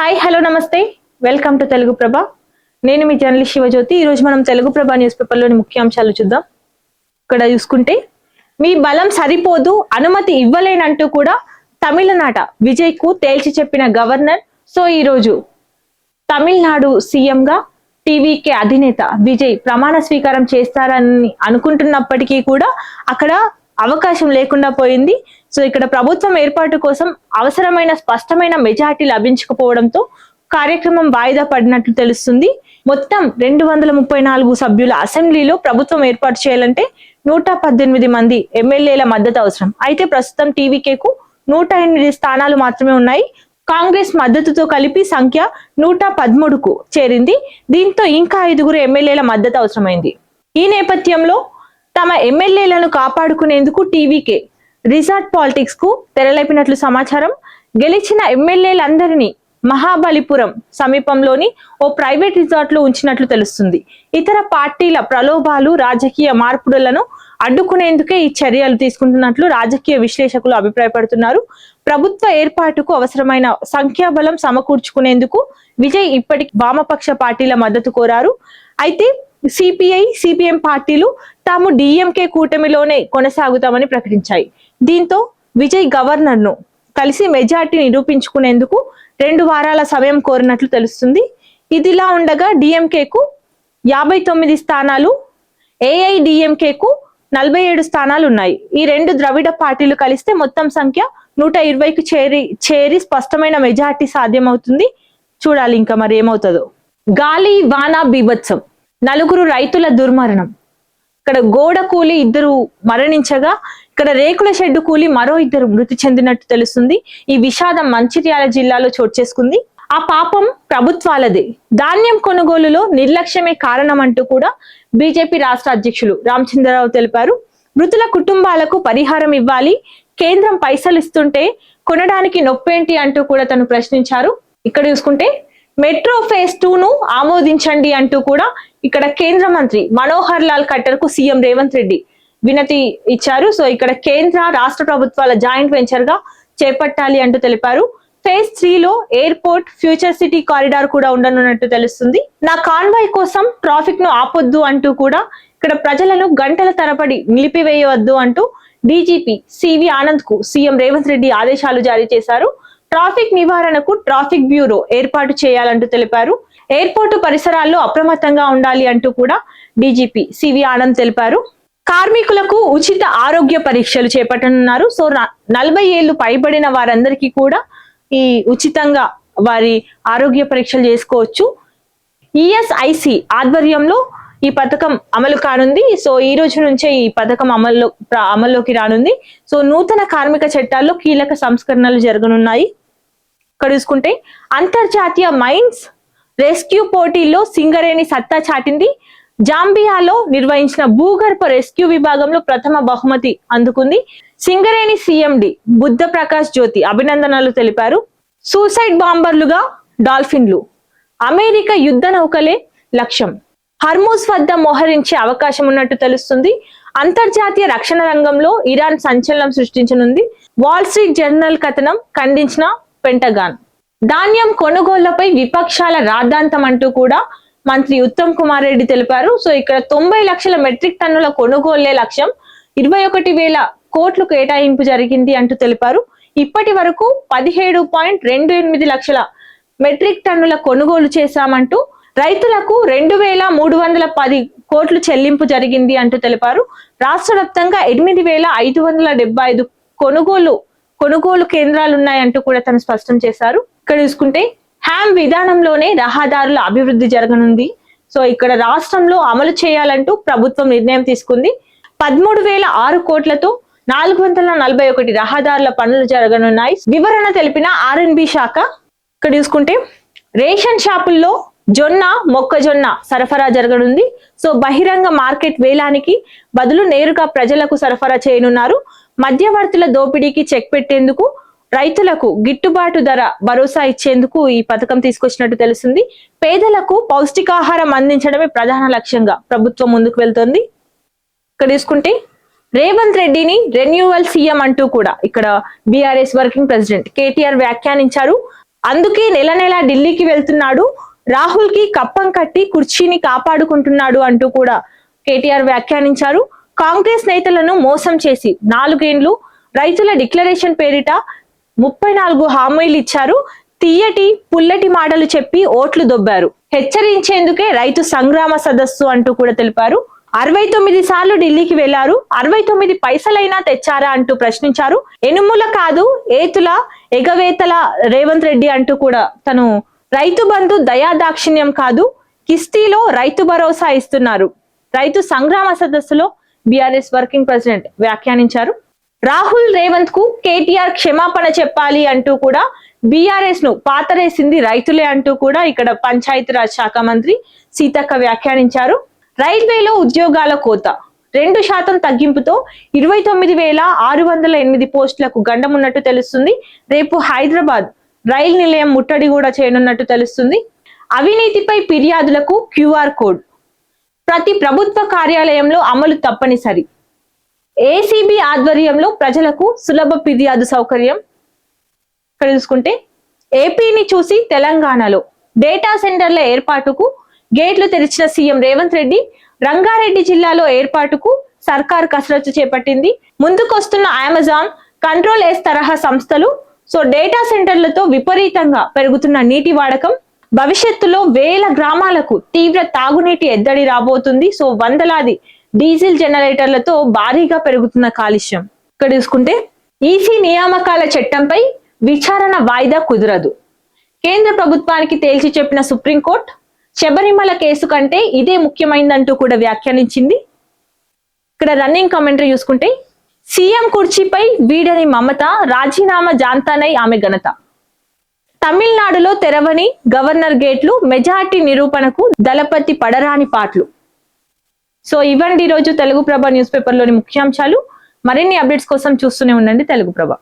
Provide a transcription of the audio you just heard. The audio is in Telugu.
హాయ్ హలో నమస్తే వెల్కమ్ టు తెలుగు ప్రభ. నేను మీ జర్నలిస్ట్ శివజ్యోతి. ఈ రోజు మనం తెలుగు ప్రభ న్యూస్ పేపర్లోని ముఖ్యాంశాలు చూద్దాం. ఇక్కడ చూసుకుంటే మీ బలం సరిపోదు అనుమతి ఇవ్వలేనంటూ కూడా తమిళనాట విజయ్ కు తేల్చి చెప్పిన గవర్నర్. సో ఈ రోజు తమిళనాడు సీఎంగా టీవీకే అధినేత విజయ్ ప్రమాణ స్వీకారం చేస్తారని అనుకుంటున్నప్పటికీ కూడా అక్కడ అవకాశం లేకుండా పోయింది. సో ఇక్కడ ప్రభుత్వం ఏర్పాటు కోసం అవసరమైన స్పష్టమైన మెజారిటీ లభించకపోవడంతో కార్యక్రమం వాయిదా పడినట్లు తెలుస్తుంది. మొత్తం 234 సభ్యుల అసెంబ్లీలో ప్రభుత్వం ఏర్పాటు చేయాలంటే 118 మంది ఎమ్మెల్యేల మద్దతు అవసరం. అయితే ప్రస్తుతం టీవీకేకు 108 స్థానాలు మాత్రమే ఉన్నాయి. కాంగ్రెస్ మద్దతుతో కలిపి సంఖ్య 113కు చేరింది. దీంతో ఇంకా 5 ఎమ్మెల్యేల మద్దతు అవసరమైంది. ఈ నేపథ్యంలో తమ ఎమ్మెల్యేలను కాపాడుకునేందుకు టీవీకే రిసార్ట్ పాలిటిక్స్ కు తెరలేపినట్లు సమాచారం. గెలిచిన ఎమ్మెల్యేలందరినీ మహాబలిపురం సమీపంలోని ఓ ప్రైవేట్ రిసార్ట్ లో ఉంచినట్లు తెలుస్తుంది. ఇతర పార్టీల ప్రలోభాలు రాజకీయ మార్పులను అడ్డుకునేందుకే ఈ చర్యలు తీసుకుంటున్నట్లు రాజకీయ విశ్లేషకులు అభిప్రాయపడుతున్నారు. ప్రభుత్వ ఏర్పాటుకు అవసరమైన సంఖ్యాబలం సమకూర్చుకునేందుకు విజయ్ ఇప్పటికి వామపక్ష పార్టీల మద్దతు కోరారు. అయితే సిపిఐ సిపిఎం పార్టీలు తాము డిఎంకే కూటమిలోనే కొనసాగుతామని ప్రకటించాయి. దీంతో విజయ్ గవర్నర్ ను కలిసి మెజార్టీ నిరూపించుకునేందుకు 2 వారాల సమయం కోరినట్లు తెలుస్తుంది. ఇదిలా ఉండగా డిఎంకేకు 59 స్థానాలు, ఏఐడిఎంకేకు 47 స్థానాలు ఉన్నాయి. ఈ 2 ద్రవిడ పార్టీలు కలిస్తే మొత్తం సంఖ్య 120కు చేరి స్పష్టమైన మెజార్టీ సాధ్యమవుతుంది. చూడాలి ఇంకా మరి ఏమవుతుందో. గాలి వాన బీభత్సం, 4 రైతుల దుర్మరణం. ఇక్కడ గోడ కూలి 2 మరణించగా ఇక్కడ రేకుల షెడ్డు కూలి మరో 2 మృతి చెందినట్టు తెలుస్తుంది. ఈ విషాదం మంచిర్యాల జిల్లాలో చోటు చేసుకుంది. ఆ పాపం ప్రభుత్వాలదే. ధాన్యం కొనుగోలులో నిర్లక్ష్యమే కారణం అంటూ కూడా బీజేపీ రాష్ట్ర అధ్యక్షులు రామచంద్రరావు తెలిపారు. మృతుల కుటుంబాలకు పరిహారం ఇవ్వాలి, కేంద్రం పైసలు ఇస్తుంటే కొనడానికి నొప్పేంటి అంటూ కూడా తను ప్రశ్నించారు. ఇక్కడ చూసుకుంటే మెట్రో ఫేజ్ 2 ను ఆమోదించండి అంటూ కూడా ఇక్కడ కేంద్ర మంత్రి మనోహర్ లాల్ ఖట్టర్ కు సీఎం రేవంత్ రెడ్డి వినతి ఇచ్చారు. సో ఇక్కడ కేంద్ర రాష్ట్ర ప్రభుత్వాల జాయింట్ వెంచర్ గా చేపట్టాలి అంటూ తెలిపారు. ఫేజ్ 3 లో ఎయిర్పోర్ట్, ఫ్యూచర్ సిటీ కారిడార్ కూడా ఉండనున్నట్టు తెలుస్తుంది. నా కాన్వాయ్ కోసం ట్రాఫిక్ ను ఆపొద్దు అంటూ కూడా ఇక్కడ ప్రజలను గంటల తరబడి నిలిపివేయవద్దు అంటూ డీజీపీ సివి ఆనంద్ కు సీఎం రేవంత్ రెడ్డి ఆదేశాలు జారీ చేశారు. ట్రాఫిక్ నివారణకు ట్రాఫిక్ బ్యూరో ఏర్పాటు చేయాలంటూ తెలిపారు. ఎయిర్పోర్టు పరిసరాల్లో అప్రమత్తంగా ఉండాలి అంటూ కూడా డీజీపీ సివి ఆనంద్ తెలిపారు. కార్మికులకు ఉచిత ఆరోగ్య పరీక్షలు చేపట్టనున్నారు. సో 40 ఏళ్లు పైబడిన వారందరికీ కూడా ఈ ఉచితంగా వారి ఆరోగ్య పరీక్షలు చేసుకోవచ్చు. ఈఎస్ఐసి ఆధ్వర్యంలో ఈ పథకం అమలు కానుంది. సో ఈ రోజు నుంచే ఈ పథకం అమల్లోకి రానుంది. సో నూతన కార్మిక చట్టాల్లో కీలక సంస్కరణలు జరగనున్నాయి. ఇక్కడ చూసుకుంటే అంతర్జాతీయ మైన్స్ రెస్క్యూ పోటీల్లో సింగరేణి సత్తా చాటింది. జాంబియాలో నిర్వహించిన భూగర్భ రెస్క్యూ విభాగంలో ప్రథమ బహుమతి అందుకుంది. సింగరేణి సిఎండి బుద్ధ ప్రకాష్ జ్యోతి అభినందనలు తెలిపారు. సూసైడ్ బాంబర్లుగా డాల్ఫిన్లు, అమెరికా యుద్ధ నౌకలే లక్ష్యం. హర్మూజ్ వద్ద మోహరించే అవకాశం ఉన్నట్టు తెలుస్తుంది. అంతర్జాతీయ రక్షణ రంగంలో ఇరాన్ సంచలనం సృష్టించనుంది. వాల్ స్ట్రీట్ జర్నల్ కథనం ఖండించిన పెంటగాన్. ధాన్యం కొనుగోళ్లపై విపక్షాల రాద్ధాంతం అంటూ కూడా మంత్రి ఉత్తమ్ కుమార్ రెడ్డి తెలిపారు. సో ఇక్కడ 90 లక్షల మెట్రిక్ టన్నుల కొనుగోళ్లే లక్ష్యం, 21,000 కోట్లు కేటాయింపు జరిగింది అంటూ తెలిపారు. ఇప్పటి వరకు 17.28 లక్షల మెట్రిక్ టన్నుల కొనుగోలు చేశామంటూ రైతులకు 2,310 కోట్లు చెల్లింపు జరిగింది అంటూ తెలిపారు. రాష్ట్ర వ్యాప్తంగా 8,575 కొనుగోలు కేంద్రాలు ఉన్నాయంటూ కూడా తను స్పష్టం చేశారు. ఇక్కడ చూసుకుంటే హ్యామ్ విధానంలోనే రహదారుల అభివృద్ధి జరగనుంది. సో ఇక్కడ రాష్ట్రంలో అమలు చేయాలంటూ ప్రభుత్వం నిర్ణయం తీసుకుంది. 13,006 కోట్లతో 441 రహదారుల పనులు జరగనున్నాయి. వివరణ తెలిపిన ఆర్ఎన్బి శాఖ. ఇక్కడ చూసుకుంటే రేషన్ షాపుల్లో జొన్న, మొక్కజొన్న సరఫరా జరగనుంది. సో బహిరంగ మార్కెట్ వేలానికి బదులు నేరుగా ప్రజలకు సరఫరా చేయనున్నారు. మధ్యవర్తుల దోపిడీకి చెక్ పెట్టేందుకు, రైతులకు గిట్టుబాటు ధర భరోసా ఇచ్చేందుకు ఈ పథకం తీసుకొచ్చినట్టు తెలుస్తుంది. పేదలకు పౌష్టికాహారం అందించడమే ప్రధాన లక్ష్యంగా ప్రభుత్వం ముందుకు వెళ్తోంది. ఇక్కడ తీసుకుంటే రేవంత్ రెడ్డిని రెన్యూవల్ సీఎం అంటూ కూడా ఇక్కడ బీఆర్ఎస్ వర్కింగ్ ప్రెసిడెంట్ కేటీఆర్ వ్యాఖ్యానించారు. అందుకే నెల నెల ఢిల్లీకి వెళ్తున్నాడు, రాహుల్ కి కప్పం కట్టి కుర్చీని కాపాడుకుంటున్నాడు అంటూ కూడా కేటీఆర్ వ్యాఖ్యానించారు. కాంగ్రెస్ నేతలను మోసం చేసి 4 ఏళ్లు రైతుల డిక్లరేషన్ పేరిట 34 హామీలు ఇచ్చారు. తీయటి పుల్లటి మాటలు చెప్పి ఓట్లు దొబ్బారు. హెచ్చరించేందుకే రైతు సంగ్రామ సదస్సు అంటూ కూడా తెలిపారు. 69 సార్లు ఢిల్లీకి వెళ్లారు, 69 పైసలైనా తెచ్చారా అంటూ ప్రశ్నించారు. ఎనుముల కాదు ఏతుల ఎగవేతల రేవంత్ రెడ్డి అంటూ కూడా తను రైతు బంధు దయాదాక్షిణ్యం కాదు, కిస్తీలో రైతు భరోసా ఇస్తున్నారు. రైతు సంగ్రామ సదస్సులో బీఆర్ఎస్ వర్కింగ్ ప్రెసిడెంట్ వ్యాఖ్యానించారు. రాహుల్ రేవంత్ కు కేటీఆర్ క్షమాపణ చెప్పాలి అంటూ కూడా బీఆర్ఎస్ ను పాతరేసింది రైతులే అంటూ కూడా ఇక్కడ పంచాయతీరాజ్ శాఖ మంత్రి సీతక్క వ్యాఖ్యానించారు. రైల్వేలో ఉద్యోగాల కోత 2% తగ్గింపుతో 29,608 పోస్టులకు గండమున్నట్టు తెలుస్తుంది. రేపు హైదరాబాద్ రైల్ నిలయం ముట్టడి కూడా చేయనున్నట్టు తెలుస్తుంది. అవినీతిపై ఫిర్యాదులకు క్యూఆర్ కోడ్ ప్రతి ప్రభుత్వ కార్యాలయంలో అమలు తప్పనిసరి. ఏసీబీ ఆధ్వర్యంలో ప్రజలకు సులభ ఫిర్యాదు సౌకర్యం. ఇక్కడ చూసుకుంటే ఏపీని చూసి తెలంగాణలో డేటా సెంటర్ల ఏర్పాటుకు గేట్లు తెరిచిన సీఎం రేవంత్ రెడ్డి. రంగారెడ్డి జిల్లాలో ఏర్పాటుకు సర్కార్ కసరత్తు చేపట్టింది. ముందుకొస్తున్న అమెజాన్, కంట్రోల్ ఎస్ తరహా సంస్థలు. సో డేటా సెంటర్లతో విపరీతంగా పెరుగుతున్న నీటి వాడకం. భవిష్యత్తులో వేల గ్రామాలకు తీవ్ర తాగునీటి ఎద్దడి రాబోతుంది. సో వందలాది డీజిల్ జనరేటర్లతో భారీగా పెరుగుతున్న కాలుష్యం. ఇక్కడ చూసుకుంటే ఈసీ నియామకాల చట్టంపై విచారణ వాయిదా కుదరదు. కేంద్ర ప్రభుత్వానికి తేల్చి చెప్పిన సుప్రీంకోర్టు శబరిమల కేసు కంటే ఇదే ముఖ్యమైనదంటూ కూడా వ్యాఖ్యానించింది. ఇక్కడ రన్నింగ్ కామెంటరీ చూసుకుంటే సీఎం కుర్చీపై వీడని మమత, రాజీనామా జాంతానై ఆమె ఘనత. తమిళనాడులో తెరవని గవర్నర్ గేట్లు, మెజార్టీ నిరూపణకు దళపతి పడరాని పాటలు. సో ఇవ్వండి ఈరోజు తెలుగు ప్రభ న్యూస్ పేపర్ లోని ముఖ్యాంశాలు. మరిన్ని అప్డేట్స్ కోసం చూస్తూనే ఉండండి తెలుగు ప్రభ.